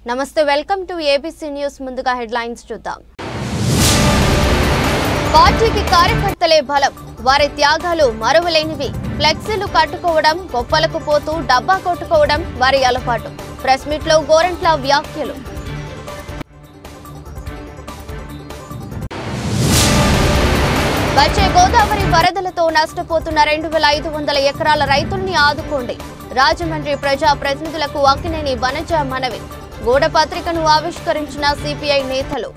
నమస్తే welcome to ABC news ముందుగా headlines చూద్దాం పార్టీకి కార్యకర్తలే బలం వారి త్యాగాలు మరువలేనివి ఫ్లెక్సీలు కట్టుకోవడం గొప్పలకు పోతూ డబ్బా కొట్టుకోవడం వారి అలవాటు ప్రెస్ మీట్ లో గోరంట్ల వ్యాఖ్యలు వచ్చే గోదావరి వరదలతో నష్టపోతున్న 2500 ఎకరాల రైతుల్ని ఆదుకోండి రాజమండ్రి ప్రజా ప్రతినిధులకు అక్కినేని వనజ మనవి గోడ పత్రికను ఆవిష్కరించిన సిపిఐ నేతలు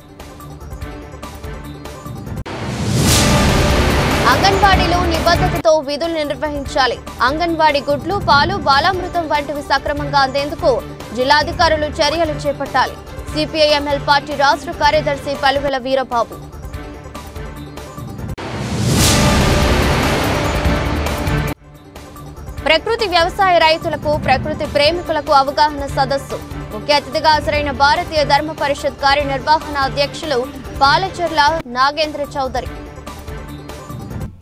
అంగన్వాడీలు నిబద్ధతతో విధులు నిర్వహించాలి అంగన్వాడీ గుడ్లు పాలు బాలామృతం వంటివి సక్రమంగా అందేందుకు జిల్లాధికారులు చర్యలు చేపట్టాలి సిపిఐ ఎంఎల్ పార్టీ రాష్ట్ర కార్యదర్శి పలువెల వీరబాబు ప్రకృతి వ్యవసాయ రైతులకు ప్రకృతి ప్రేమికులకు అవగాహన సదస్సు ముఖ్య అతిథిగా హాజరైన భారతీయ ధర్మ పరిషత్ కార్యనిర్వహణ అధ్యక్షులు పాలచర్ల నాగేంద్ర చౌదరి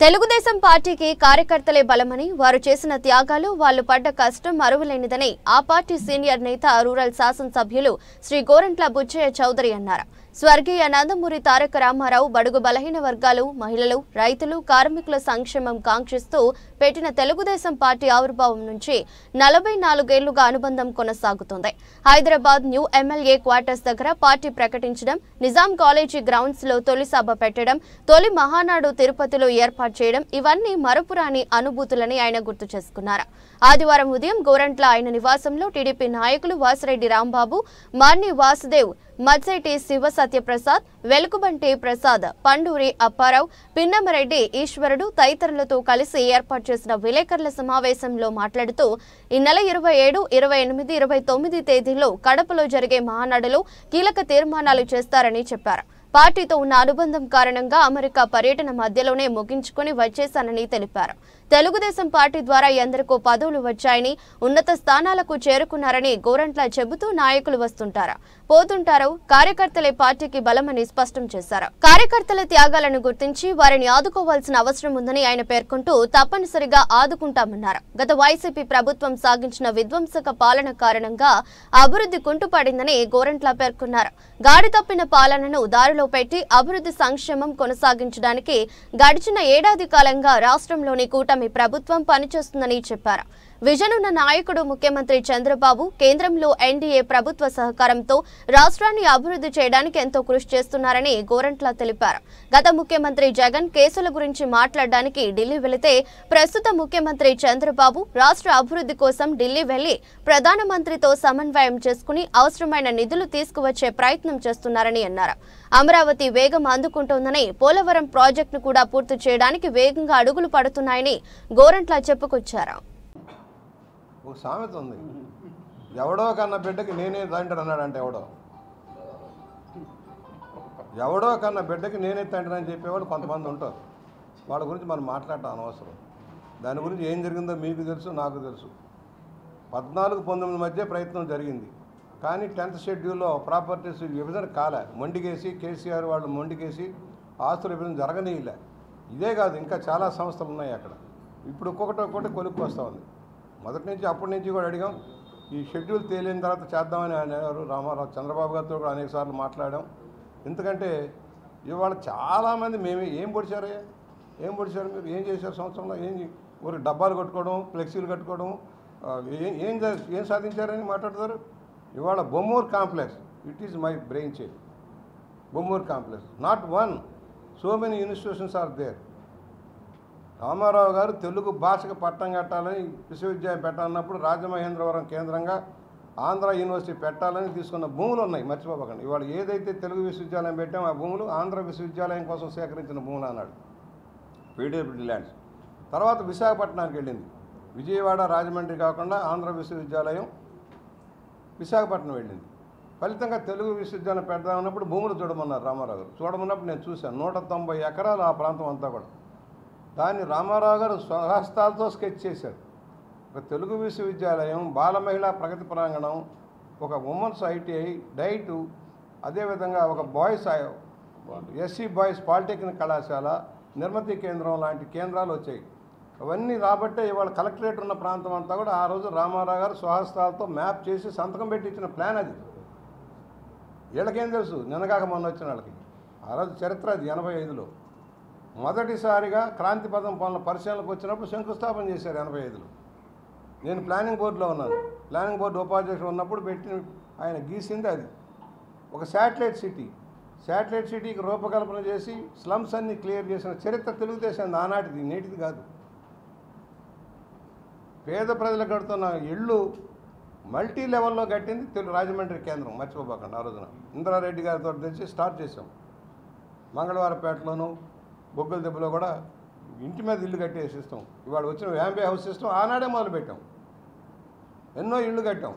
తెలుగుదేశం పార్టీకి కార్యకర్తలే బలమని వారు చేసిన త్యాగాలు వాళ్లు పడ్డ కష్టం మరువలేనిదని ఆ పార్టీ సీనియర్ నేత రూరల్ శాసనసభ్యులు శ్రీ గోరంట్ల బుచ్చయ్య చౌదరి అన్నారు స్వర్గీయ నందమూరి తారక రామారావు బడుగు బలహీన వర్గాలు మహిళలు రైతులు కార్మికుల సంక్షేమం కాంక్షిస్తూ పెట్టిన తెలుగుదేశం పార్టీ ఆవిర్భావం నుంచి 44 ఏళ్లుగా అనుబంధం కొనసాగుతోంది హైదరాబాద్ న్యూ ఎమ్మెల్యే క్వార్టర్స్ దగ్గర పార్టీ ప్రకటించడం నిజాం కాలేజీ గ్రౌండ్స్ లో తొలి సభ పెట్టడం తొలి మహానాడు తిరుపతిలో ఏర్పాటు చేయడం ఇవన్నీ మరపురాని అనుభూతులని ఆయన గుర్తు చేసుకున్నారు ఆదివారం ఉదయం గోరంట్ల ఆయన నివాసంలో టీడీపీ నాయకులు వాసిరెడ్డి రాంబాబు మార్ని వాసుదేవ్ మత్సేటి శివ సత్యప్రసాద్ వెలుగుబంటి ప్రసాద్ పండూరి అప్పారావు పిన్నమరెడ్డి ఈశ్వరుడు తదితరులతో కలిసి ఏర్పాటు చేసిన విలేకరుల సమావేశంలో మాట్లాడుతూ ఈ నెల 27, 28, 29 తేదీల్లో కడపలో జరిగే మహానాడులో కీలక తీర్మానాలు చేస్తారని చెప్పారు పార్టీతో ఉన్న అనుబంధం కారణంగా అమెరికా పర్యటన మధ్యలోనే ముగించుకుని వచ్చేశానని తెలిపారు తెలుగుదేశం పార్టీ ద్వారా ఎందరికో పదవులు వచ్చాయని ఉన్నత స్థానాలకు చేరుకున్నారని గోరంట్ల చెబుతూ నాయకులు వస్తుంటారా పోతుంటారు కార్యకర్తలే పార్టీకి బలమని స్పష్టం చేశారు కార్యకర్తల త్యాగాలను గుర్తించి వారిని ఆదుకోవాల్సిన అవసరం ఉందని ఆయన పేర్కొంటూ తప్పనిసరిగా ఆదుకుంటామన్నారు గత వైసీపీ ప్రభుత్వం సాగించిన విధ్వంసక పాలన కారణంగా అభివృద్ధి కుంటుపడిందని గోరంట్ల పేర్కొన్నారు గాడి తప్పిన పాలనను దారిలో పెట్టి అభివృద్ధి సంక్షేమం కొనసాగించడానికి గడిచిన ఏడాది కాలంగా రాష్ట్రంలోని కూటమి ప్రభుత్వం పనిచేస్తుందని చెప్పారు విజన్ ఉన్న నాయకుడు ముఖ్యమంత్రి చంద్రబాబు కేంద్రంలో ఎన్డీఏ ప్రభుత్వ సహకారంతో రాష్ట్రాన్ని అభివృద్ధి చేయడానికి ఎంతో కృషి చేస్తున్నారని గోరంట్ల తెలిపారు గత ముఖ్యమంత్రి జగన్ కేసుల గురించి మాట్లాడడానికి ఢిల్లీ వెళితే ప్రస్తుత ముఖ్యమంత్రి చంద్రబాబు రాష్ట్ర అభివృద్ధి కోసం ఢిల్లీ వెళ్లి ప్రధానమంత్రితో సమన్వయం చేసుకుని అవసరమైన నిధులు తీసుకువచ్చే ప్రయత్నం చేస్తున్నారని అన్నారు అమరావతి వేగం అందుకుంటోందని పోలవరం ప్రాజెక్టును కూడా పూర్తి చేయడానికి వేగంగా అడుగులు పడుతున్నాయని గోరంట్ల చెప్పుకొచ్చారు ఒక సామెత ఉంది ఎవడో కన్న బిడ్డకి నేనే తండ్రి అన్నాడంటే ఎవడో కన్న బిడ్డకి నేనే తండ్రి అని చెప్పేవాడు కొంతమంది ఉంటారు వాళ్ళ గురించి మనం మాట్లాడటం అనవసరం దాని గురించి ఏం జరిగిందో మీకు తెలుసు నాకు తెలుసు 14-19 మధ్య ప్రయత్నం జరిగింది కానీ 10th షెడ్యూల్లో ప్రాపర్టీస్ విభజన కాలే మొండికేసి కేసీఆర్ వాళ్ళు మొండికేసి ఆస్తుల విభజన జరగనీయలే ఇదే కాదు ఇంకా చాలా సంస్థలు ఉన్నాయి అక్కడ ఇప్పుడు ఒక్కొక్కటి కొనుక్కు వస్తూ ఉంది మొదటి నుంచి అప్పటి నుంచి కూడా అడిగాం ఈ షెడ్యూల్ తేలిన తర్వాత చేద్దామని అనేవారు రామారావు చంద్రబాబు గారితో కూడా అనేక సార్లు మాట్లాడాం ఎందుకంటే ఇవాళ చాలామంది ఏం పొడిచారు మీరు ఏం చేశారు సంవత్సరంలో ఊరికి డబ్బాలు కట్టుకోవడం ఫ్లెక్సీలు కట్టుకోవడం ఏం సాధించారని మాట్లాడతారు ఇవాళ Bommuru complex it is my brain child Bommuru complex not one so many institutions are there Ramarao garu Telugu భాషకు పట్టం కట్టాలని విశ్వవిద్యాలయం పెట్టాలన్నప్పుడు రాజమహేంద్రవరం కేంద్రంగా ఆంధ్ర యూనివర్సిటీ పెట్టాలని తీసుకున్న భూములు ఉన్నాయి మర్చిపోకండి ఇవాళ ఏదైతే తెలుగు విశ్వవిద్యాలయం పెట్టామో ఆ భూములు ఆంధ్ర విశ్వవిద్యాలయం కోసం సేకరించిన భూములు అన్నాడు పీడబ్ల్యూడీ ల్యాండ్స్ తర్వాత విశాఖపట్నానికి వెళ్ళింది విజయవాడ రాజమండ్రి కాకుండా ఆంధ్ర విశ్వవిద్యాలయం విశాఖపట్నం వెళ్ళింది ఫలితంగా తెలుగు విశ్వవిద్యాలయం పెడదామన్నప్పుడు భూములు చూడమన్నారు రామారావు గారు చూడమన్నప్పుడు నేను చూశాను 190 ఎకరాలు ఆ ప్రాంతం అంతా కూడా దాన్ని రామారావు గారు స్వహస్తాలతో స్కెచ్ చేశారు ఒక తెలుగు విశ్వవిద్యాలయం బాల మహిళా ప్రగతి ప్రాంగణం ఒక ఉమెన్స్ ఐటీఐ డైటు అదేవిధంగా ఒక బాయ్స్ ఎస్సీ బాయ్స్ పాలిటెక్నిక్ కళాశాల నిర్మతి కేంద్రం లాంటి కేంద్రాలు వచ్చాయి అవన్నీ రాబట్టే ఇవాళ కలెక్టరేట్ ఉన్న ప్రాంతం అంతా కూడా ఆ రోజు రామారావు గారు స్వహస్తాలతో మ్యాప్ చేసి సంతకం పెట్టి ఇచ్చిన ప్లాన్ అది వీళ్ళకేం తెలుసు నిన్నగాక మొన్న వచ్చిన వాళ్ళకి. ఆ రోజు చరిత్ర అది 85లో మొదటిసారిగా క్రాంతి పథం పనుల పరిశీలనకు వచ్చినప్పుడు శంకుస్థాపన చేశారు 85లో. నేను ప్లానింగ్ బోర్డులో ఉన్నాను. ప్లానింగ్ బోర్డు ఉపాధ్యక్షుడు ఉన్నప్పుడు పెట్టి ఆయన గీసింది అది. ఒక శాటిలైట్ సిటీకి రూపకల్పన చేసి స్లమ్స్ అన్ని క్లియర్ చేసిన చరిత్ర తెలుగుదేశం ఆనాటిది, నేటిది కాదు. పేద ప్రజలకు కడుతున్న ఇళ్ళు మల్టీ లెవెల్లో కట్టింది రాజమండ్రి కేంద్రం, మర్చిపోకండి. ఆ రోజున ఇంద్రారెడ్డి గారితో తెచ్చి స్టార్ట్ చేసాం. మంగళవారపేటలోను బొగ్గుల దెబ్బలో కూడా ఇంటి మీద ఇల్లు కట్టే సిస్టమ్. ఇవాళ వచ్చిన వ్యాంబే హౌస్ సిస్టమ్ ఆనాడే మొదలుపెట్టాం. ఎన్నో ఇళ్ళు కట్టాం,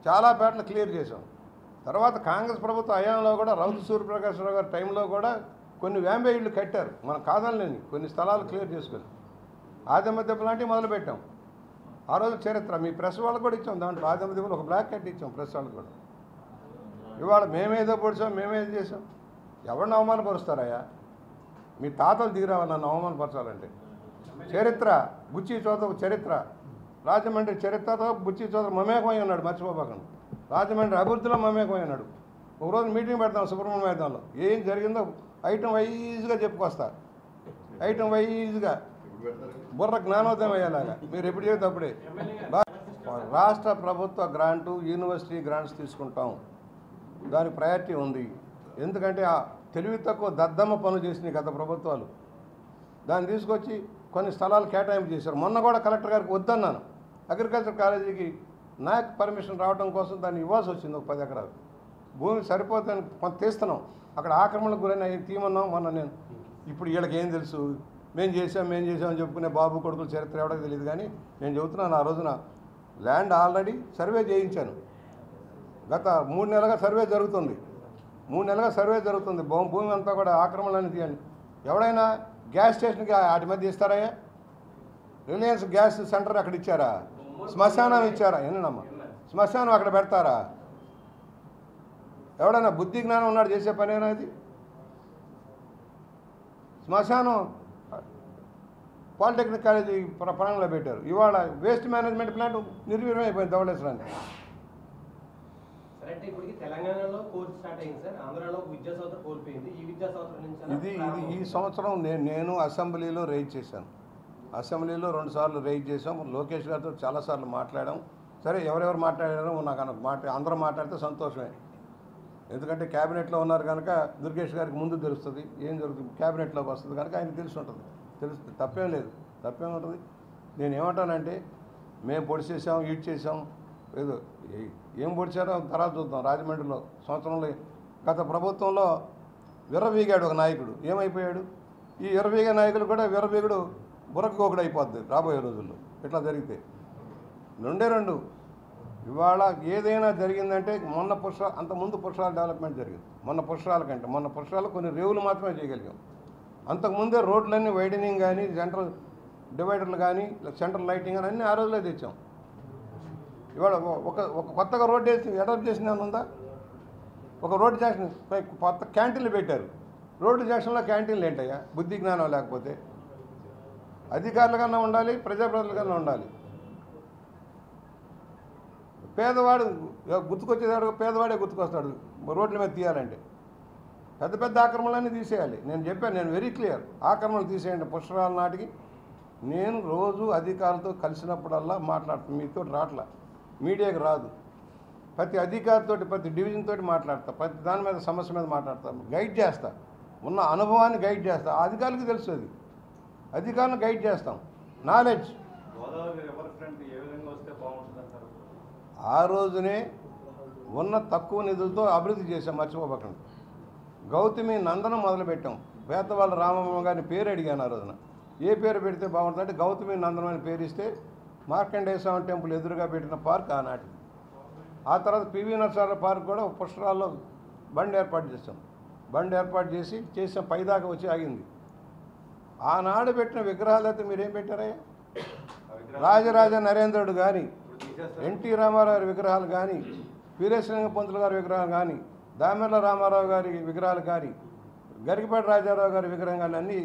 చాలా పేటలు క్లియర్ చేసాం. తర్వాత కాంగ్రెస్ ప్రభుత్వ హయాంలో కూడా రౌతు సూర్యప్రకాశ్రావు గారి టైంలో కూడా కొన్ని వ్యాంబే ఇళ్ళు కట్టారు. మనం కాదనలేని కొన్ని స్థలాలు క్లియర్ చేసుకొని ఆదిమ దెబ్బ లాంటివి మొదలుపెట్టాం. ఆ రోజు చరిత్ర మీ ప్రెస్ వాళ్ళకు కూడా ఇచ్చాం. దాంట్లో ఆదిమ దెబ్బలు ఒక బ్లాక్ కట్ ఇచ్చాం ప్రెస్ వాళ్ళకు కూడా. ఇవాళ మేమేదో పొడిచాం, మేమేదో చేసాం. ఎవరిని అవమానపరుస్తారయ్యా? మీ తాతలు దిగిరావాలి నన్ను అవమానపరచాలంటే. చరిత్ర బుచ్చి చోదకు చరిత్ర, రాజమండ్రి చరిత్రతో బుచ్చి చోదరు మమేకమై ఉన్నాడు, మర్చిపోకండి. రాజమండ్రి అభివృద్ధిలో మమేకమై ఉన్నాడు. ఒకరోజు మీటింగ్ పెడతాం సుబ్రహ్మణ్య మైదానంలో, ఏం జరిగిందో ఐటమ్ వైజ్గా చెప్పుకొస్తా. ఐటమ్ వైజ్గా బుర్ర జ్ఞానోదయం అయ్యేలాగా మీరు ఎప్పుడు చేస్తే అప్పుడే. రాష్ట్ర ప్రభుత్వ గ్రాంటు, యూనివర్సిటీ గ్రాంట్స్ తీసుకుంటాం, దానికి ప్రయారిటీ ఉంది. ఎందుకంటే ఆ తెలివి తక్కువ దద్దమ్మ పనులు చేసినాయి గత ప్రభుత్వాలు. దాన్ని తీసుకొచ్చి కొన్ని స్థలాలు కేటాయింపు చేశారు. మొన్న కూడా కలెక్టర్ గారికి వద్దన్నాను. అగ్రికల్చర్ కాలేజీకి నాకు పర్మిషన్ రావడం కోసం దాన్ని ఇవ్వాల్సి వచ్చింది. ఒక 10 ఎకరాలు భూమి సరిపోతుందని కొంత తీస్తున్నాం. అక్కడ ఆక్రమణకు గురైన తీయమన్నాం మొన్న నేను. ఇప్పుడు వీళ్ళకి ఏం తెలుసు? మేము చేసామని చెప్పుకునే బాబు కొడుకుల చరిత్ర ఎవడో తెలియదు. కానీ నేను చెబుతున్నాను, ఆ రోజున ల్యాండ్ ఆల్రెడీ సర్వే చేయించాను. గత 3 నెలలుగా సర్వే జరుగుతుంది. 3 నెలలుగా సర్వే జరుగుతుంది. భూమి అంతా కూడా ఆక్రమణలని తీయండి. ఎవడైనా గ్యాస్ స్టేషన్కి వాటి మధ్య ఇస్తారయ్యా? రిలయన్స్ గ్యాస్ సెంటర్ అక్కడ ఇచ్చారా? శ్మశానం ఇచ్చారా? ఏనమ్మా శ్మశానం అక్కడ పెడతారా? ఎవడైనా బుద్ధి జ్ఞానం ఉన్నాడు చేసే పనేనా అది? శ్మశానం పాలిటెక్నిక్ కాలేజీ ప్రాంగణంలో పెట్టారు. ఇవాళ వేస్ట్ మేనేజ్మెంట్ ప్లాంట్ నిర్వీర్యం అయిపోయింది ధవళేశ్వరానికి. ఇది ఈ సంవత్సరం నేను అసెంబ్లీలో రైజ్ చేశాను. అసెంబ్లీలో 2 సార్లు రైజ్ చేసాం. లోకేష్ గారితో చాలాసార్లు మాట్లాడాం. సరే ఎవరెవరు మాట్లాడారో నాకు అందరూ మాట్లాడితే సంతోషమే. ఎందుకంటే క్యాబినెట్లో ఉన్నారు కనుక దుర్గేష్ గారికి ముందు తెలుస్తుంది ఏం జరుగుతుంది. క్యాబినెట్లోకి వస్తుంది కనుక ఆయనకు తెలిసి ఉంటుంది. తెలుస్తుంది, తప్పేం లేదు. తప్పేం ఉంటుంది. నేను ఏమంటానంటే మేము పొడి చేసాం, ఈడ్ చేసాం, ఏదో ఏం పొడిచారో తర్వాత చూద్దాం. రాజమండ్రిలో సంవత్సరంలో గత ప్రభుత్వంలో విర్రవీగాడు ఒక నాయకుడు, ఏమైపోయాడు? ఈ విర్రవీగే నాయకులు కూడా విర్రవీగుడు బుర్రకోకుడు అయిపోద్ది రాబోయే రోజుల్లో ఇట్లా జరిగితే. 2 ఇవాళ ఏదైనా జరిగిందంటే మొన్న అంతకుముందు పుష్కరాల డెవలప్మెంట్ జరిగింది. మొన్న పుష్కరాలు కొన్ని రేవులు మాత్రమే చేయగలిగాం. అంతకుముందే రోడ్లన్నీ వైడనింగ్ కానీ, సెంట్రల్ డివైడర్లు కానీ, సెంట్రల్ లైటింగ్ కానీ అన్నీ ఆ రోజులో తెచ్చాం. ఇవాళ ఒక కొత్తగా రోడ్డు వేసి అడాప్ట్ చేసిన ఉందా? ఒక రోడ్డు జంక్షన్ కొత్త క్యాంటీన్లు పెట్టారు. రోడ్డు జంక్షన్లో క్యాంటీన్లు ఏంటయ్యా? బుద్ధి జ్ఞానం లేకపోతే. అధికారుల కన్నా ఉండాలి, ప్రజాప్రతినిధుల కన్నా ఉండాలి. పేదవాడు గుర్తుకొచ్చేవాడు, పేదవాడే గుర్తుకొస్తాడు రోడ్ల మీద తీయాలంటే. పెద్ద పెద్ద ఆక్రమణలన్నీ తీసేయాలి. నేను చెప్పాను, నేను వెరీ క్లియర్, ఆక్రమణలు తీసేయండి. పుష్కరాల నాటికి నేను రోజు అధికారులతో కలిసినప్పుడల్లా మాట్లాడుతాను. మీతో రాట్లా, మీడియాకి రాదు. ప్రతి అధికారితో, ప్రతి డివిజన్ తోటి మాట్లాడతా, ప్రతి దాని మీద సమస్య మీద మాట్లాడతాను, గైడ్ చేస్తా, ఉన్న అనుభవాన్ని గైడ్ చేస్తా. అధికారులకు తెలుసు, అది అధికారులను గైడ్ చేస్తాం. నాలెడ్జ్ ఆ రోజునే ఉన్న తక్కువ నిధులతో అభివృద్ధి చేశాం, మర్చిపోబకండి. గౌతమి నందనం మొదలుపెట్టాం. పేదవాళ్ళ రామమ్మ గారిని పేరు అడిగాను ఆ రోజున. ఏ పేరు పెడితే బాగుంటుందంటే గౌతమి నందనం అని పేరు ఇస్తే మార్కండేయ స్వామి టెంపుల్ ఎదురుగా పెట్టిన పార్క్ ఆనాటిది. ఆ తర్వాత పివి నరసింహారావు పార్క్ కూడా పుష్కరాల్లో బండి ఏర్పాటు చేసాం. బండి ఏర్పాటు చేసాం, పైదాకా వచ్చి ఆగింది. ఆనాడు పెట్టిన విగ్రహాలు అయితే మీరేం పెట్టారయ్యా? రాజరాజ నరేంద్రుడు కానీ, ఎన్టీ రామారావు గారి విగ్రహాలు కానీ, వీరేశలింగ పంతులు గారి విగ్రహాలు కానీ, దామెర్ల రామారావు గారి విగ్రహాలు కానీ, గరికపాటి రాజారావు గారి విగ్రహం కానీ, అన్నీ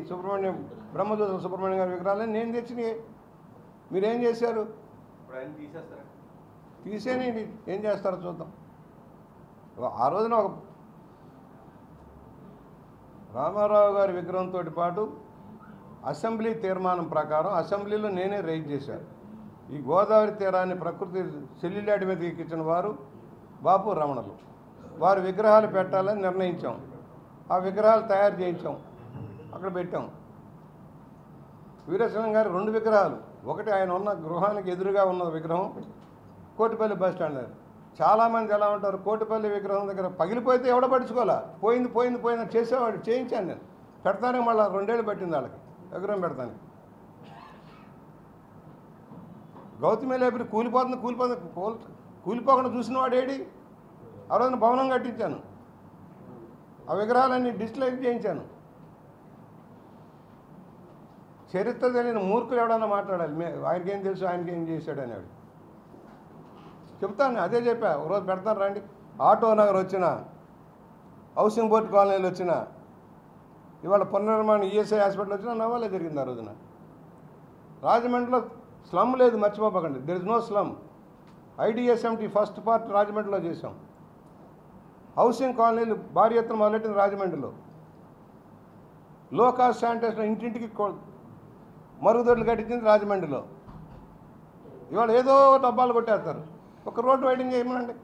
బ్రహ్మదూత సుబ్రహ్మణ్యం గారి విగ్రహాలన్నీ నేను తెచ్చినాయి. మీరేం చేశారు? తీసేనండి, ఏం చేస్తారో చూద్దాం. ఆ రోజున ఒక రామారావు గారి విగ్రహంతో పాటు అసెంబ్లీ తీర్మానం ప్రకారం అసెంబ్లీలో నేనే రైజ్ చేశాను. ఈ గోదావరి తీరాన్ని ప్రకృతి సెల్యులాయిడ్ మీద ఎక్కించిన వారు బాపు రమణలు. వారి విగ్రహాలు పెట్టాలని నిర్ణయించాం. ఆ విగ్రహాలు తయారు చేయించాం, అక్కడ పెట్టాం. వీరేశలింగం గారి 2 విగ్రహాలు, ఒకటి ఆయన ఉన్న గృహానికి ఎదురుగా ఉన్న విగ్రహం కోటిపల్లి బస్ స్టాండ్ దగ్గర. చాలామంది ఎలా ఉంటారు, కోటిపల్లి విగ్రహం దగ్గర పగిలిపోతే ఎవడ పట్టించుకోవాలా, పోయింది పోయింది పోయింది చేసేవాడు. చేయించాను నేను, పెడతానే మళ్ళీ 2 ఏళ్ళు పట్టింది వాళ్ళకి విగ్రహం పెడతాను. గౌతమి లైబ్రరీ కూలిపోకుండా చూసిన వాడు ఏడి? ఆ రోజున భవనం కట్టించాను, ఆ విగ్రహాలన్నీ డిజిటలైజ్ చేయించాను. చరిత్ర తెలియని మూర్ఖులు ఎవడన్నా మాట్లాడాలి, ఆయనకేం తెలుసు, ఆయనకేం చేశాడు అనేవాడు. చెప్తాను, అదే చెప్పా. ఒకరోజు పెడతాను రండి. ఆటో నగర్ వచ్చిన, హౌసింగ్ బోర్డు కాలనీలు వచ్చిన, ఇవాళ పునర్నిర్మాణం ఈఎస్ఐ హాస్పిటల్ వచ్చినా నా వల్లే జరిగింది. ఆ రోజున రాజమండ్రిలో స్లమ్ లేదు, మర్చిపోకండి. There is no slum. IDSMT first part రాజమండ్రిలో చేసాం. హౌసింగ్ కాలనీలు భారీ ఎత్తున మొదలెట్టింది రాజమండ్రిలో. లో కాస్ట్ శానిటేషన్ ఇంటింటికి మరుగుదొడ్లు కట్టించింది రాజమండ్రిలో. ఇవాళ ఏదో డబ్బాలు కొట్టేస్తారు. ఒక రోడ్డు వైడింగ్ చేయమనండి.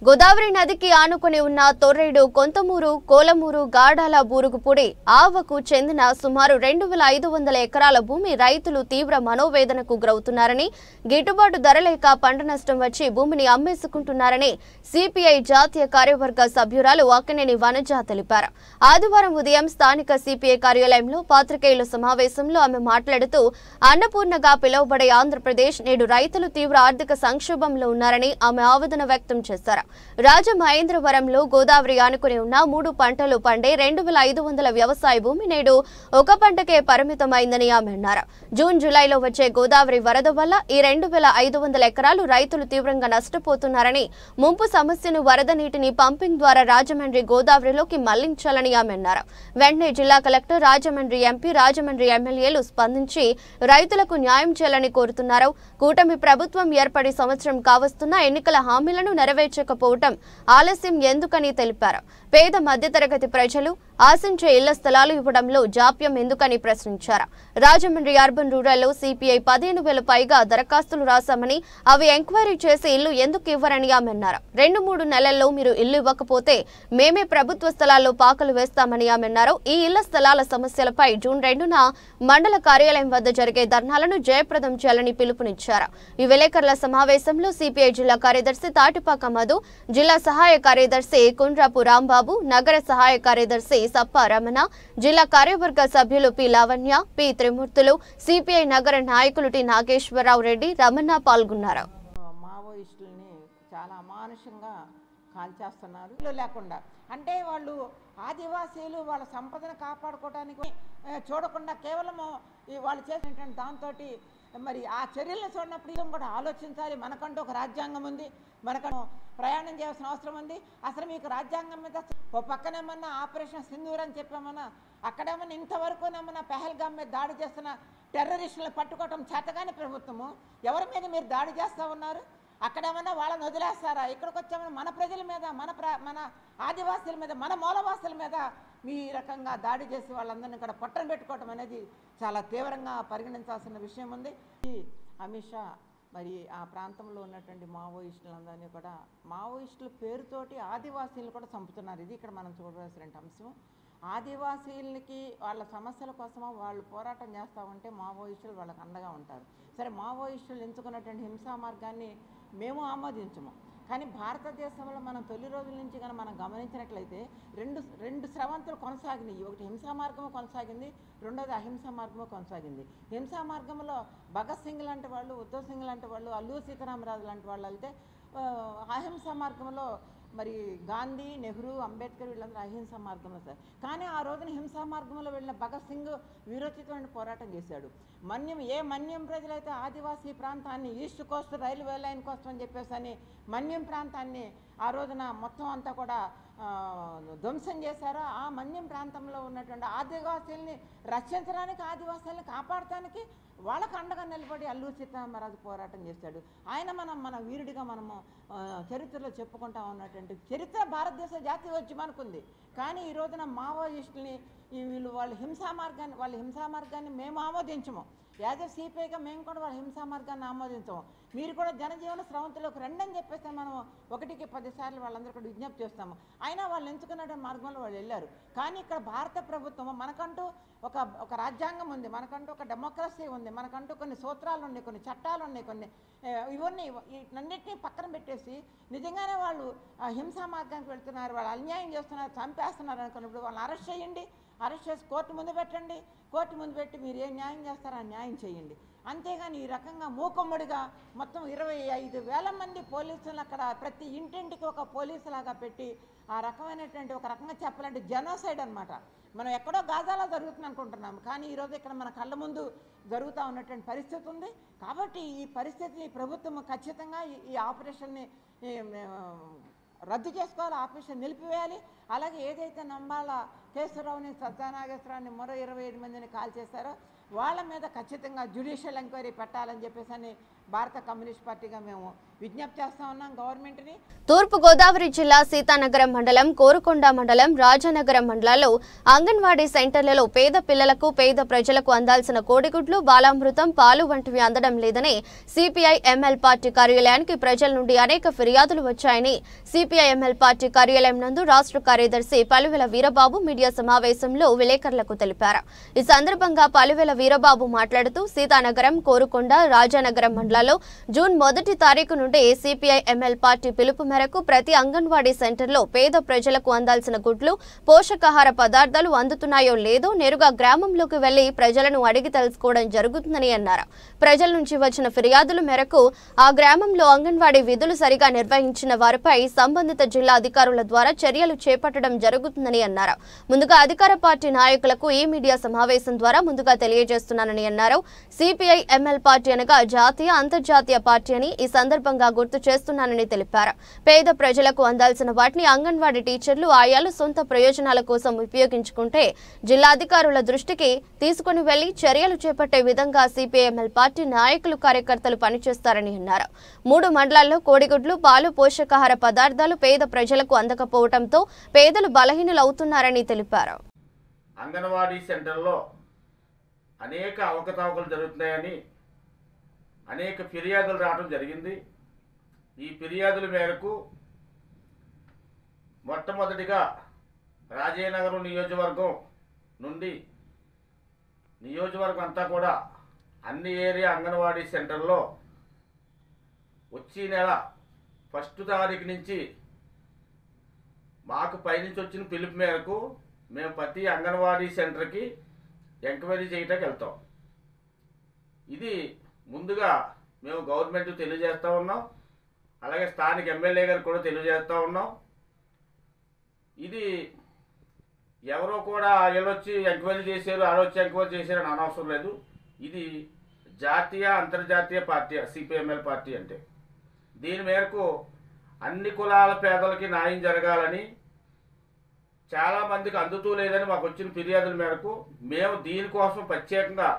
గోదావరి నదికి ఆనుకుని ఉన్న తొర్రేడు, కొంతమూరు, కోలమూరు, గాడాల, బూరుగుపూడి, ఆవకు చెందిన సుమారు 2500 ఎకరాల భూమి రైతులు తీవ్ర మనోవేదనకు గురవుతున్నారని, గిట్టుబాటు ధర లేక పంట నష్టం వచ్చి భూమిని అమ్మేసుకుంటున్నారని సిపిఐ జాతీయ కార్యవర్గ సభ్యురాలు అక్కినేని వనజ తెలిపారు. ఆదివారం ఉదయం స్థానిక సిపిఐ కార్యాలయంలో పాత్రికేయుల సమావేశంలో ఆమె మాట్లాడుతూ, అన్నపూర్ణగా పిలువబడే ఆంధ్రప్రదేశ్ నేడు రైతులు తీవ్ర ఆర్థిక సంక్షోభంలో ఉన్నారని ఆమె ఆవేదన వ్యక్తం చేశారు. రాజమహేంద్రవరంలో గోదావరి ఆనుకుని ఉన్న 3 పంటలు పండే 2500 వ్యవసాయ భూమి నేడు ఒక పంటకే పరిమితమైందని ఆమె అన్నారు. జూన్ జూలైలో వచ్చే గోదావరి వరద వల్ల ఈ 2500 ఎకరాలు రైతులు తీవ్రంగా నష్టపోతున్నారని, ముంపు సమస్యను వరద నీటిని పంపింగ్ ద్వారా రాజమండ్రి గోదావరిలోకి మళ్లించాలని ఆమె అన్నారు. వెంటనే జిల్లా కలెక్టర్, రాజమండ్రి ఎంపీ, రాజమండ్రి ఎమ్మెల్యేలు స్పందించి రైతులకు న్యాయం చేయాలని కోరుతున్నారు. కూటమి ప్రభుత్వం ఏర్పడి సంవత్సరం కావస్తున్న ఎన్నికల హామీలను నెరవేర్చకపోవటం ఆలస్యం ఎందుకని తెలిపారు. పేద మధ్యతరగతి ప్రజలు ఆశించే ఇళ్ల స్థలాలు ఇవ్వడంలో జాప్యం ఎందుకని ప్రశ్నించారు. రాజమండ్రి అర్బన్ రూరల్లో సిపిఐ 15,000 పైగా దరఖాస్తులు రాశామని, అవి ఎంక్వైరీ చేసి ఇల్లు ఎందుకు ఇవ్వరని ఆమె అన్నారు. 2-3 నెలల్లో మీరు ఇల్లు ఇవ్వకపోతే మేమే ప్రభుత్వ స్థలాల్లో పాకలు వేస్తామని ఆమె అన్నారు. ఈ ఇళ్ల స్థలాల సమస్యలపై జూన్ 2న మండల కార్యాలయం వద్ద జరిగే ధర్నాలను జయప్రదం చేయాలని పిలుపునిచ్చారు. ఈ విలేకరుల సమావేశంలో సిపిఐ జిల్లా కార్యదర్శి తాటిపాక మధు, జిల్లా సహాయ కార్యదర్శి కుండ్రాపు రాంబాబు, నగర సహాయ కార్యదర్శి సప్ప రమణ, జిల్లా కార్యవర్గ సభ్యులు పి లావణ్య, పి త్రిమూర్తులు, సిపిఐ నగర నాయకులు టి నాగేశ్వరరావు రెడ్డి, రమణ పాల్గొన్నారు. మావోయిస్టులని చాలా అమానుషంగా కాల్చేస్తున్నారు. లేకుండా అంటే వాళ్ళు ఆదివాసీలు వాళ్ళ సంపదను కాపాడుకోవడానికి చూడకుండా కేవలం వాళ్ళు చేసినటువంటి దాంతో మరి ఆ చర్యలను చూడనప్పుడు ఇది కూడా ఆలోచించాలి. మనకంటూ ఒక రాజ్యాంగం ఉంది, మనకు ప్రయాణం చేయాల్సిన అవసరం ఉంది. అసలు మీకు రాజ్యాంగం మీద ఓ పక్కనేమన్నా ఆపరేషన్ సింధూర్ అని చెప్పామన్నా, అక్కడేమన్నా ఇంతవరకునేమన్నా పెహల్గాం మీద దాడి చేస్తున్న టెర్రరిస్టులను పట్టుకోవటం చేతగాని ప్రభుత్వము ఎవరి మీద మీరు దాడి చేస్తూ ఉన్నారు? అక్కడేమన్నా వాళ్ళని వదిలేస్తారా? ఇక్కడికి వచ్చామని మన ప్రజల మీద, మన ఆదివాసుల మీద, మన మూలవాసుల మీద మీ రకంగా దాడి చేసి వాళ్ళందరినీ ఇక్కడ పట్టణ పెట్టుకోవటం అనేది చాలా తీవ్రంగా పరిగణించాల్సిన విషయం ఉంది. అమిత్ షా మరి ఆ ప్రాంతంలో ఉన్నటువంటి మావోయిస్టులందరినీ కూడా మావోయిస్టుల పేరుతోటి ఆదివాసీలను కూడా చంపుతున్నారు. ఇది ఇక్కడ మనం చూడవలసిన అంశం. ఆదివాసీలకి వాళ్ళ సమస్యల కోసమో వాళ్ళు పోరాటం చేస్తూ ఉంటే మావోయిస్టులు వాళ్ళకి అండగా ఉంటారు. సరే, మావోయిస్టులు ఎంచుకున్నటువంటి హింసా మార్గాన్ని మేము ఆమోదించము. కానీ భారతదేశంలో మనం తొలి రోజుల నుంచి కానీ మనం గమనించినట్లయితే రెండు స్రవంతులు కొనసాగినాయి. ఒకటి హింసా మార్గము కొనసాగింది, రెండోది అహింసా మార్గము కొనసాగింది. హింసా మార్గంలో భగత్ సింగ్ లాంటి వాళ్ళు, ఉద్ధవ్ సింగ్ లాంటి వాళ్ళు, అల్లూరి సీతారామరాజు లాంటి వాళ్ళు అయితే, అహింసా మార్గంలో మరి గాంధీ, నెహ్రూ, అంబేద్కర్ వీళ్ళందరూ అహింసా మార్గంలో సార్. కానీ ఆ రోజున హింసా మార్గంలో వెళ్ళిన భగత్ సింగ్ వీరోచితమైన పోరాటం చేశాడు. మన్యం ప్రజలైతే ఆదివాసీ ప్రాంతాన్ని ఈస్ట్ కోస్ట్ రైల్వే లైన్ కోసం అని చెప్పేసి అని మన్యం ప్రాంతాన్ని ఆ రోజున మొత్తం అంతా కూడా ధ్వంసం చేశారో ఆ మన్యం ప్రాంతంలో ఉన్నటువంటి ఆదివాసీల్ని రక్షించడానికి, ఆదివాసీల్ని కాపాడటానికి వాళ్ళకు అండగా నిలబడి అల్లూరి సీతారామరాజు పోరాటం చేశాడు. ఆయన మన వీరుడిగా మనము చరిత్రలో చెప్పుకుంటా ఉన్నటువంటి చరిత్ర భారతదేశ జాతీయ ఉద్యమానికి ఉంది. కానీ ఈ రోజున మావోయిస్టుల్ని వాళ్ళ హింసా మార్గాన్ని మేము ఆమోదించము. యాజ్ ఎ సిపిఐగా మేము కూడా వాళ్ళ హింసా మార్గాన్ని ఆమోదించము. మీరు కూడా జనజీవన స్రవంతిలోకి రండి అని చెప్పేసి మనం 1కి 10 సార్లు వాళ్ళందరూ కూడా విజ్ఞప్తి చేస్తాము. అయినా వాళ్ళు ఎంచుకున్న మార్గంలో వాళ్ళు వెళ్ళారు. కానీ ఇక్కడ భారత ప్రభుత్వం మనకంటూ ఒక రాజ్యాంగం ఉంది, మనకంటూ ఒక డెమోక్రసీ ఉంది, మనకంటూ కొన్ని సూత్రాలు ఉన్నాయి, కొన్ని చట్టాలు ఉన్నాయి, కొన్ని ఇవన్నీ వీటన్నిటినీ పక్కన పెట్టేసి నిజంగానే వాళ్ళు హింసా మార్గానికి వెళ్తున్నారు, వాళ్ళు అన్యాయం చేస్తున్నారు, చంపేస్తున్నారు అనుకున్నప్పుడు వాళ్ళని అరెస్ట్ చేయండి. అరెస్ట్ చేసి కోర్టు ముందు పెట్టండి. కోర్టు ముందు పెట్టి మీరు ఏ న్యాయం చేస్తారో ఆ న్యాయం చేయండి. అంతేగాని ఈ రకంగా మూకుమ్మడిగా మొత్తం 25,000 మంది పోలీసులు అక్కడ ప్రతి ఇంటింటికి ఒక పోలీసులాగా పెట్టి ఆ రకమైనటువంటి ఒక రకంగా చెప్పాలంటే జెనోసైడ్ అనమాట. మనం ఎక్కడో గాజాలో జరుగుతుంది అనుకుంటున్నాం, కానీ ఈరోజు ఇక్కడ మన కళ్ళ ముందు జరుగుతూ ఉన్నటువంటి పరిస్థితి ఉంది. కాబట్టి ఈ పరిస్థితిని ప్రభుత్వం ఖచ్చితంగా ఈ ఆపరేషన్ని రద్దు చేసుకోవాలి, ఆపరేషన్ నిలిపివేయాలి. అలాగే ఏదైతే నంబాల కేశవరావుని, సత్యానాగేశ్వరరావుని, మరో 27 మందిని కాల్ చేశారో వాళ్ళ మీద ఖచ్చితంగా జ్యుడిషియల్ ఎంక్వైరీ పెట్టాలని చెప్పేసి భారత కమ్యూనిస్ట్ పార్టీగా మేము విజ్ఞప్తి చేస్తా ఉన్నాం గవర్నమెంట్ని. తూర్పు గోదావరి జిల్లా సీతానగరం మండలం, కోరుకొండ మండలం, రాజానగరం మండలాల్లో అంగన్వాడీ సెంటర్లలో పేద పిల్లలకు, పేద ప్రజలకు అందాల్సిన కోడిగుడ్లు, బాలామృతం, పాలు వంటివి అందడం లేదని సిపిఐ ఎంఎల్ పార్టీ కార్యాలయానికి ప్రజల నుండి అనేక ఫిర్యాదులు వచ్చాయని సిపిఐ ఎంఎల్ పార్టీ కార్యాలయం నందు రాష్ట్ర కార్యదర్శి పలువెల వీరబాబు మీడియా సమావేశంలో విలేకరులకు తెలిపారు. ఈ సందర్భంగా పలువెల వీరబాబు మాట్లాడుతూ సీతానగరం, కోరుకొండ, రాజానగరం మండలాల్లో జూన్ 1 తారీఖు నుండి సిపిఐ ఎంఎల్ పార్టీ పిలుపు మేరకు ప్రతి అంగన్వాడీ సెంటర్లో పేద ప్రజలకు అందాల్సిన గుడ్లు, పోషకాహార పదార్థాలు అందుతున్నాయో లేదో నేరుగా గ్రామంలోకి వెళ్లి ప్రజలను అడిగి తెలుసుకోవడం జరుగుతుందని అన్నారు. ప్రజల నుంచి వచ్చిన ఫిర్యాదుల మేరకు ఆ గ్రామంలో అంగన్వాడీ విధులు సరిగా నిర్వహించిన వారిపై సంబంధిత జిల్లా అధికారుల ద్వారా చర్యలు చేపట్టడం జరుగుతుందని అన్నారు. ముందుగా అధికార పార్టీ నాయకులకు ఈ మీడియా సమావేశం ద్వారా ముందుగా తెలియజేస్తున్నానని అన్నారు. సిపిఐ ఎంఎల్ పార్టీ అనగా జాతీయ, అంతర్జాతీయ పార్టీ అని ఈ సందర్భంగా గుర్తు చేస్తున్నానని తెలిపారు. పేద ప్రజలకు అందాల్సిన వాటిని అంగన్వాడీ టీచర్లు, ఆయాలు సొంత ప్రయోజనాల కోసం ఉపయోగించుకుంటే జిల్లా అధికారుల దృష్టికి తీసుకుని వెళ్లి చర్యలు చేపట్టే విధంగా సిపిఐఎంఎల్ పార్టీ నాయకులు, కార్యకర్తలు పనిచేస్తారని అన్నారు. 3 మండలాల్లో కోడిగుడ్లు, పాలు, పోషకాహార పదార్థాలు పేద ప్రజలకు అందకపోవడంతో పేదలు బలహీనులవుతున్నారని తెలిపారు. అంగన్వాడీ సెంటర్లో అనేక అవకతవకలు జరుగుతున్నాయని అనేక ఫిర్యాదులు రావడం జరిగింది. ఈ ఫిర్యాదుల మేరకు మొట్టమొదటిగా రాజానగరం నియోజకవర్గం నుండి నియోజకవర్గం అంతా కూడా అన్ని ఏరియా అంగన్వాడీ సెంటర్లో వచ్చే నెల 1 తారీఖు నుంచి మాకు పైనుంచి వచ్చిన పిలుపు మేరకు మేము ప్రతి అంగన్వాడీ సెంటర్కి ఎంక్వైరీ చేయడానికి వెళ్తాం. ఇది ముందుగా మేము గవర్నమెంట్ తెలియజేస్తూ ఉన్నాం, అలాగే స్థానిక ఎమ్మెల్యే గారు కూడా తెలియజేస్తూ ఉన్నాం. ఇది ఎవరో కూడా వీళ్ళొచ్చి ఎంక్వైరీ చేశారు, ఆడొచ్చి ఎంక్వైరీ చేశారు అని అనవసరం లేదు. ఇది జాతీయ, అంతర్జాతీయ పార్టీ సిపిఎంఎల్ పార్టీ అంటే. దీని మేరకు అన్ని కులాల పేదలకి న్యాయం జరగాలని, చాలామందికి అందుతూ లేదని మాకు వచ్చిన ఫిర్యాదుల మేరకు మేము దీనికోసం ప్రత్యేకంగా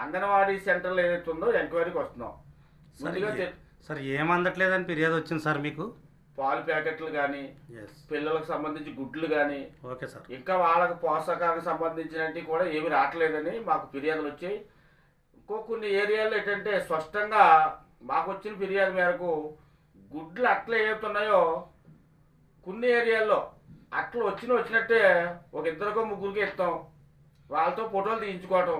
అంగన్వాడీ సెంటర్లో ఏదైతే ఉందో ఎంక్వైరీకి వస్తున్నాం. సార్ ఏమందట్లేదని ఫిర్యాదు వచ్చింది సార్ మీకు? పాలు ప్యాకెట్లు కానీ, పిల్లలకు సంబంధించి గుడ్లు కానీ, ఓకే సార్, ఇంకా వాళ్ళకి పోషకాలకు సంబంధించినవి కూడా ఏమి రావట్లేదని మాకు ఫిర్యాదులు వచ్చాయి. కొన్ని ఏరియాల్లో ఏంటంటే స్పష్టంగా మాకు వచ్చిన ఫిర్యాదు మేరకు గుడ్లు అట్లా ఏమవుతున్నాయో కొన్ని ఏరియాల్లో అట్లా వచ్చినట్టే ఒక 2కో 3కో ఇస్తాం, వాళ్ళతో ఫోటోలు తీయించుకోవటం,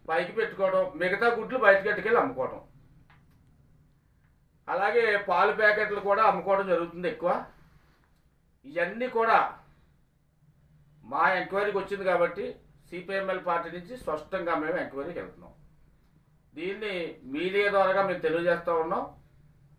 పైకి పెట్టుకోవడం, మిగతా గుడ్లు బయటకు కట్టుకెళ్ళి అమ్ముకోవటం. అలాగే పాలు ప్యాకెట్లు కూడా అమ్ముకోవడం జరుగుతుంది ఎక్కువ. ఇవన్నీ కూడా మా ఎంక్వైరీకి వచ్చింది కాబట్టి సిపిఎంఎల్ పార్టీ నుంచి స్పష్టంగా మేము ఎంక్వైరీకి వెళ్తున్నాం. దీన్ని మీడియా ద్వారా మేము తెలియజేస్తూ ఉన్నాం.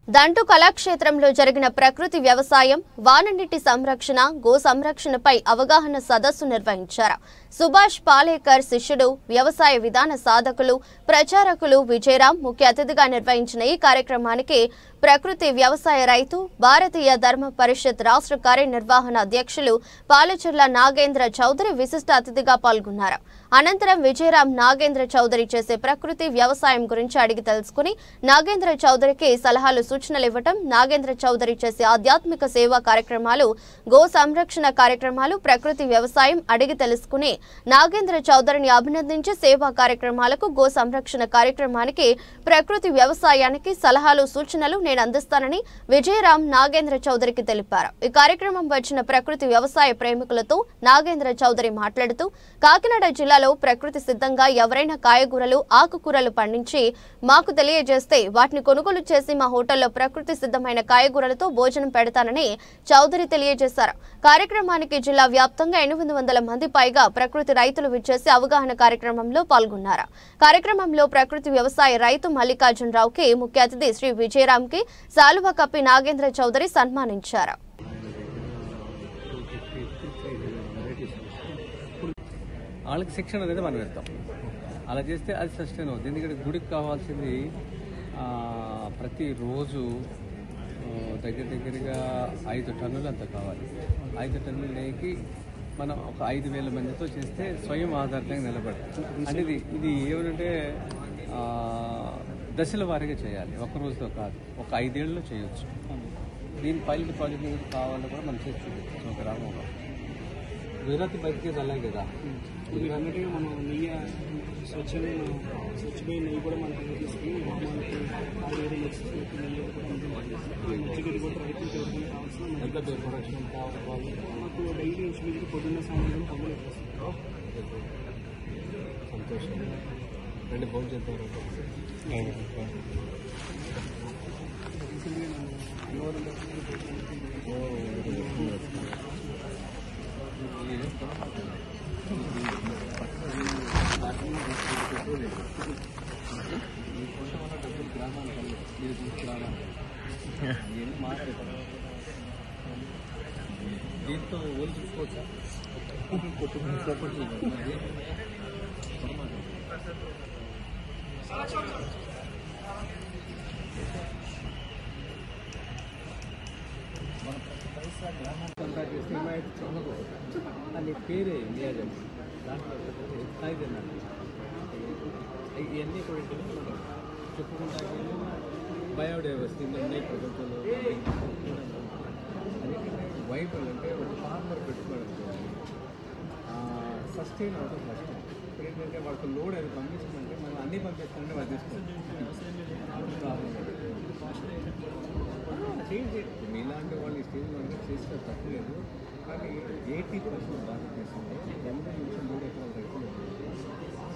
దంటు కళాక్షేత్రంలో జరిగిన ప్రకృతి వ్యవసాయం, వాననీటి సంరక్షణ, గో సంరక్షణపై అవగాహన సదస్సు నిర్వహించారు. సుభాష్ పాలేకర్ శిష్యుడు, వ్యవసాయ విధాన సాధకులు, ప్రచారకులు విజయరామ్ ముఖ్య అతిథిగా నిర్వహించిన ఈ కార్యక్రమానికి ప్రకృతి వ్యవసాయ రైతు భారతీయ ధర్మ పరిషత్ రాష్ట్ర కార్యనిర్వహణ అధ్యక్షులు పాలచర్ల నాగేంద్ర చౌదరి విశిష్ట అతిథిగా పాల్గొన్నారు. అనంతరం విజయరాం నాగేంద్ర చౌదరి చేసే ప్రకృతి వ్యవసాయం గురించి అడిగి తెలుసుకుని నాగేంద్ర చౌదరికి సలహాలు సూచనలు ఇవ్వటం, నాగేంద్ర చౌదరి చేసే ఆధ్యాత్మిక సేవా కార్యక్రమాలు, గో సంరక్షణ కార్యక్రమాలు, ప్రకృతి వ్యవసాయం అడిగి తెలుసుకుని నాగేంద్ర చౌదరిని అభినందించి సేవా కార్యక్రమాలకు, గో సంరక్షణ కార్యక్రమానికి, ప్రకృతి వ్యవసాయానికి సలహాలు సూచనలు నేను అందిస్తానని విజయరాం నాగేంద్ర చౌదరికి తెలిపారు. ఈ కార్యక్రమం వచ్చిన ప్రకృతి వ్యవసాయ ప్రేమికులతో నాగేంద్ర చౌదరి మాట్లాడుతూ కాకినాడ జిల్లాలో ప్రకృతి సిద్ధంగా ఎవరైనా కాయగూరలు, ఆకుకూరలు పండించి మాకు తెలియజేస్తే వాటిని కొనుగోలు చేసి మా హోటల్లో ప్రకృతి సిద్ధమైన కాయగూరలతో భోజనం పెడతానని చౌదరి తెలియజేశారు. కార్యక్రమానికి జిల్లా వ్యాప్తంగా 800 మంది పైగా ప్రకృతి రైతులు విచ్చేసి అవగాహన కార్యక్రమంలో పాల్గొన్నారు. కార్యక్రమంలో ప్రకృతి వ్యవసాయ రైతు మల్లికార్జున రావుకి ముఖ్య అతిథి శ్రీ విజయరాంకి శాలువా కప్పి నాగేంద్ర చౌదరి సన్మానించారు. వాళ్ళకి శిక్షణ అనేది మనం ఇస్తాం. అలా చేస్తే అది సస్టైన్ అవుతుంది. ఎందుకంటే గుడికి కావాల్సింది ప్రతిరోజు దగ్గరగా 5 టన్నులు అంత కావాలి. 5 టన్నులు నెయ్యికి మనం ఒక 5,000 మందితో చేస్తే స్వయం ఆధారంగా నిలబడతాం. అంటే ఇది ఏమంటే దశల వారీగా చేయాలి, ఒక రోజుతో కాదు, ఒక 5 ఏళ్ళలో చేయొచ్చు. దీని పైలట్ ప్రాజెక్ట్ కావాలని కూడా మనం చేసి చూపించాం. ఒక గ్రామంలో గుజరాత్ బతికేది అలాగే కదా. మీరు అన్నట్టుగా మనం నెయ్యి స్వచ్ఛమైన నెయ్యి కూడా మనం తీసుకుని గ్రామానికి నెయ్యి కూడా కూడా రైతులకు ఎవరికైనా కావాల్సిన మాకు డైలీ ఇంచుమించు పొద్దున్న సాయంత్రం పనులు వస్తాం. సంతోషం. రెండు ఫోన్ చేద్దాం. దీంతో ఓళ్ళు చూసుకోవచ్చా? అది పేరే ఇండియా దాంట్లో ఇవన్నీ కూడా చెప్పుకుంటా బయోడైవర్సిటీ ఉన్నాయి ప్రపంచంలో. వైబుల్ అంటే ఒక ఫార్మర్ పెట్టుకోవడం సస్టైన్ అవడం కష్టం. ఇప్పుడు ఏంటంటే వాళ్ళకి లోడ్ అది పంపించమంటే మనం అన్నీ పంపిస్తుంటే వాళ్ళు చేయండి. మీలాంటి వాళ్ళు ఈ స్టేజ్లో చేస్తే తప్పలేదు. కానీ 80% భారతదేశంలో 80 నుంచి 3 ఎకరాల రైతులు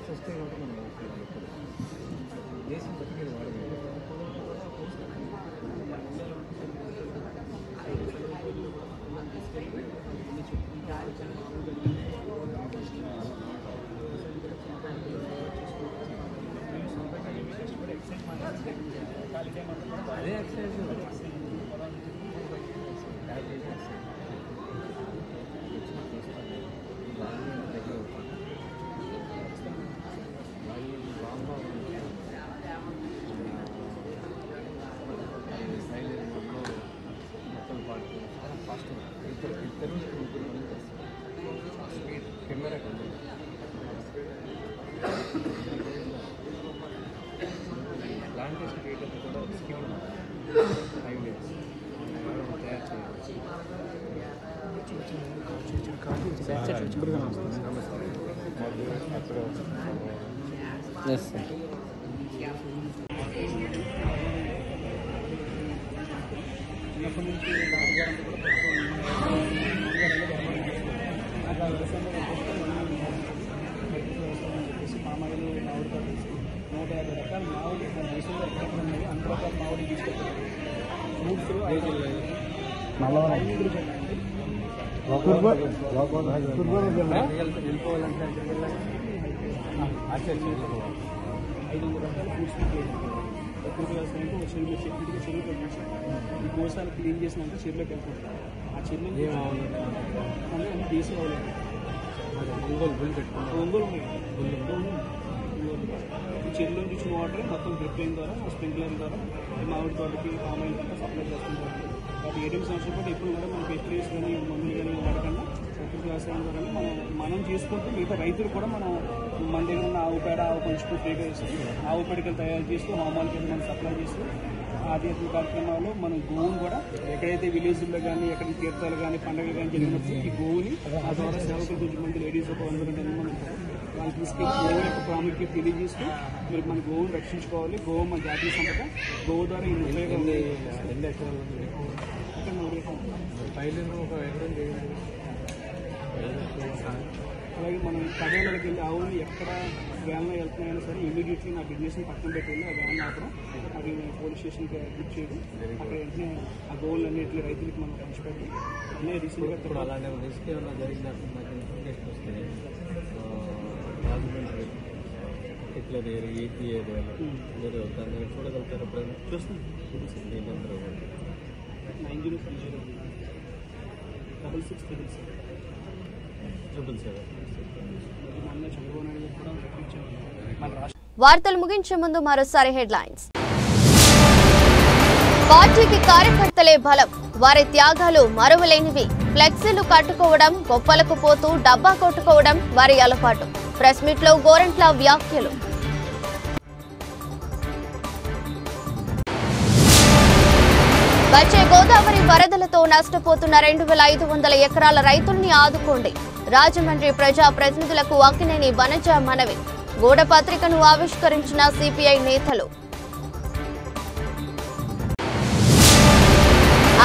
సస్టైన్ అవడం మనం అవసరం. దేశం బతికేది వాడలేదు. అదే ఎక్సైజ్ మొత్తం పాటు ఫాస్ట్ ఇద్దరు కెమెరా ప్లాంటేషన్ క్రియేటర్ కూడా ఒక స్కీమ్ హైవేస్ తయారు చేయవచ్చు. చిన్నప్పటి నుంచి మామయ్యలు మామిడితో తీసి 150 రకాల మామిడి దేశంలో ఎక్కడ ఉన్నాయి, అన్ని రకాల మామిడి తీసుకెళ్తారు. ఫ్రూట్స్ వెళ్ళిపోవాలంటే 500 రకాల ఫ్రూట్స్ ప్రకృతి వ్యవసాయంతో ఒక చెరువులో చెట్టుగా చెరువు పంపించి ఈ కోసాలు క్లీన్ చేసినాక చెరువులోకి వెళ్ళిపోతారు. ఆ చెరువులో అన్ని దేశం అవ్వలేదు. ఒంగోలు పెట్టుకున్నాం. ఒంగోలు చెరువులో నుంచి వాటర్ మొత్తం డ్రిప్ లైన్ ద్వారా స్ప్రింక్లర్ ద్వారా మామిడి తోటకి పామాయిల్ అంతా సప్లై చేస్తుంటారు. గత 7 సంవత్సరాల పాటు ఎప్పుడు కూడా మనం పెస్టిసైడ్స్ కానీ మందులు కానీ వాడకుండా ప్రకృతి వ్యవసాయం ద్వారా మనం చేసుకుంటూ మిగతా రైతులు కూడా మన దగ్గర ఉన్న ఆవు పేడ ఆవు పంచుకు ఫ్రీగా ఇస్తుంది. ఆవు పేడకలు తయారు చేస్తూ హోమాలకి మనం సప్లై చేస్తూ ఆధ్యాత్మిక కార్యక్రమాలు మనం గోవును కూడా ఎక్కడైతే విలేజ్లో కానీ ఎక్కడ తీర్థాలు కానీ పండుగలు కానీ జరిగినప్పుడు ఈ గోవుని ఆ ద్వారా సేవకులు కొంచెంమంది లేడీస్ ఒక 100 మంది ఉంటారు. వాళ్ళు తీసుకెళ్ళి గోవు యొక్క ప్రాముఖ్యత తెలియజేస్తూ మీరు మన గోవును రక్షించుకోవాలి. గోవు మన జాతీయ సంపద. గోవు ద్వారా ఈ ఉపయోగం అలాగే మనం కడవలకి వెళ్ళి ఆవులు ఎక్కడ వ్యాన్లో వెళ్తున్నాయన్నా సరే ఇమీడియట్లీ నా బిజినెస్ని పక్కన పెట్టి వెళ్ళి ఆ వ్యాన్ ఆపడం, అది పోలీస్ స్టేషన్కి అడ్మిట్ చేయడం, అక్కడ వెంటనే ఆ గోవులు అన్నింటి రైతులకి మనం పంచిపెట్టి అన్నీ రీసెంట్గా ఇప్పుడు అలానే రిస్క్ ఏమైనా జరిగినప్పుడు నాకు ఇన్ఫర్మేషన్ వస్తే రాజమండ్రి పర్టికులర్ ఏరియా ఏపీ ఏరియాలో మీరు దాన్ని చూడగలుగుతారు. ఎప్పుడైనా చూస్తాం. మీ నెంబర్ 9030 6677 అన్న చంద్రబాబు నాయుడు కూడా ప్రకటించారు. మన రాష్ట్ర వార్తలు ముగించే ముందు మరోసారి హెడ్లైన్స్. పార్టీకి కార్యకర్తలే బలం, వారి త్యాగాలు మరువలేనివి. ఫ్లెక్సీలు కట్టుకోవడం, గొప్పలకు పోతూ డబ్బా కొట్టుకోవడం వారి అలవాటు. ప్రెస్ మీట్ లో గోరంట్ల వ్యాఖ్యలు. వచ్చే గోదావరి వరదలతో నష్టపోతున్న 2500 ఎకరాల రైతుల్ని ఆదుకోండి. రాజమండ్రి ప్రజా ప్రతినిధులకు అక్కినేని వనజ మనవి. గూఢ పత్రికను ఆవిష్కరించిన సిపిఐ నేతలు.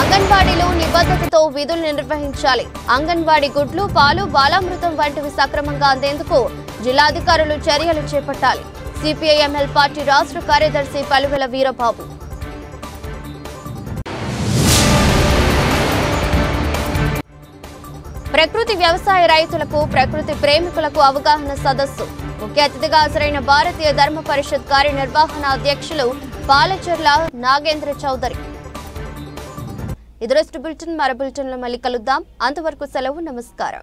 అంగన్వాడీలు నిబద్ధతతో విధులు నిర్వహించాలి. అంగన్వాడీ గుడ్లు, పాలు, బాలామృతం వంటివి సక్రమంగా అందేందుకు జిల్లాధికారులు చర్యలు చేపట్టాలి. సిపిఐ ఎంఎల్ పార్టీ రాష్ట్ర కార్యదర్శి పలువెల వీరబాబు. ప్రకృతి వ్యవసాయ రైతులకు, ప్రకృతి ప్రేమికులకు అవగాహన సదస్సు. ముఖ్య అతిథిగా హాజరైన భారతీయ ధర్మ పరిషత్ కార్యనిర్వహణ అధ్యక్షులు పాలచర్ల నాగేంద్ర చౌదరి. ఇది రోజు బులెటిన్. మరో బులెటిన్లో మళ్ళీ కలుద్దాం. అంతవరకు సెలవు. నమస్కారం.